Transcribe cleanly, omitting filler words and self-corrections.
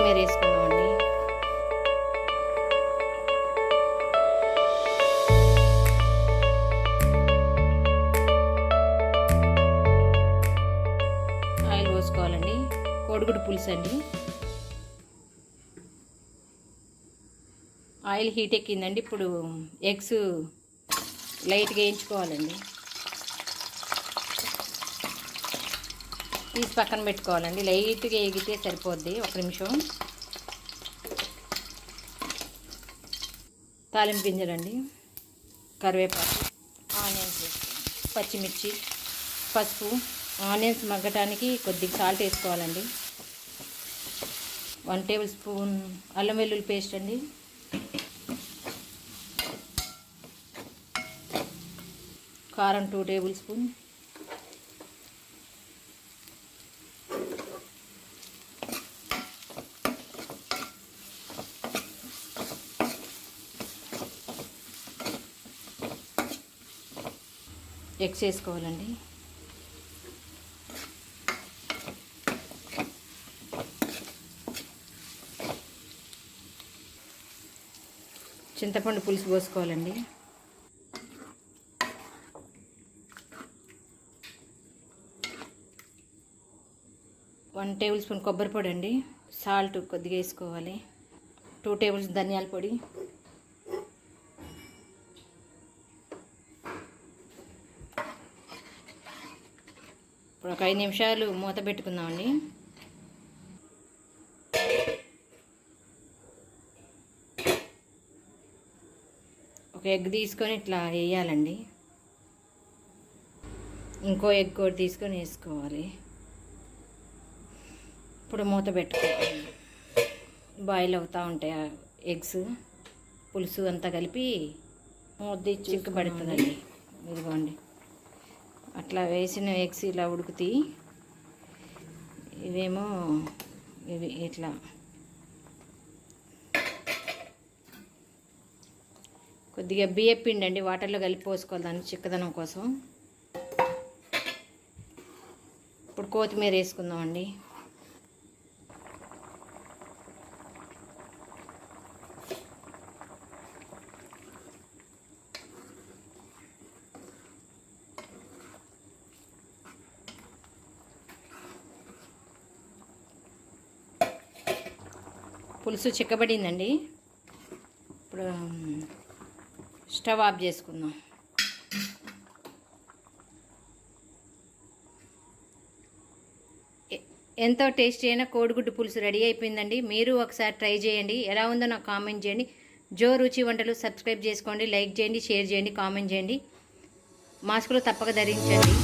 కొత్తిమీర వేసుకుందామండి. ఆయిల్ పోసుకోవాలండి. కోడిగుడ్డు పులుసు అండి. ఆయిల్ హీట్ ఎక్కిందండి. ఇప్పుడు ఎగ్స్ లైట్గా వేయించుకోవాలండి. తీసి పక్కన పెట్టుకోవాలండి. లైట్గా ఎగితే సరిపోద్ది. ఒక నిమిషం. తాలింపు గింజలండి, కరివేపాకు, ఆనియన్స్, పచ్చిమిర్చి, పసుపు. ఆనియన్స్ మగ్గటానికి కొద్దిగా సాల్ట్ వేసుకోవాలండి. 1 టేబుల్ స్పూన్ అల్లం వెల్లుల్లి పేస్ట్ అండి. కారం 2 టేబుల్ స్పూన్. ఎగ్స్ వేసుకోవాలండి. చింతపండు పులుసు పోసుకోవాలండి. వన్ టేబుల్ స్పూన్ కొబ్బరి పొడి అండి. సాల్ట్ కొద్దిగా వేసుకోవాలి. 2 టేబుల్ స్పూన్ ధనియాల పొడి. ఇప్పుడు ఒక 5 నిమిషాలు మూత పెట్టుకుందామండి. ఒక ఎగ్ తీసుకొని ఇట్లా వేయాలండి. ఇంకో ఎగ్ కూడా తీసుకొని వేసుకోవాలి. ఇప్పుడు మూత పెట్టుకోవాలి. బాయిల్ అవుతూ ఉంటాయి ఎగ్స్. పులుసు అంతా కలిపి ముద్ద చిక్కబడుతుందండి. ఇదిగోండి, అట్లా వేసిన ఎగ్స్ ఇలా ఉడుకుతాయి. ఇవేమో ఇవి ఇట్లా కొద్దిగా బియ్యం పిండి అండి వాటర్లో కలిపి పోసుకోవాలి దాన్ని చిక్కదనం కోసం. ఇప్పుడు కొత్తిమీర వేసుకుందామండి. పులుసు చిక్కబడిందండి. ఇప్పుడు స్టవ్ ఆఫ్ చేసుకుందాం. ఎంతో టేస్టీ అయిన కోడిగుడ్డు పులుసు రెడీ అయిపోయిందండి. మీరు ఒకసారి ట్రై చేయండి. ఎలా ఉందో నాకు కామెంట్ చేయండి. జో రుచి వంటలు సబ్స్క్రైబ్ చేసుకోండి, లైక్ చేయండి, షేర్ చేయండి, కామెంట్ చేయండి. మాస్కులు తప్పక ధరించండి.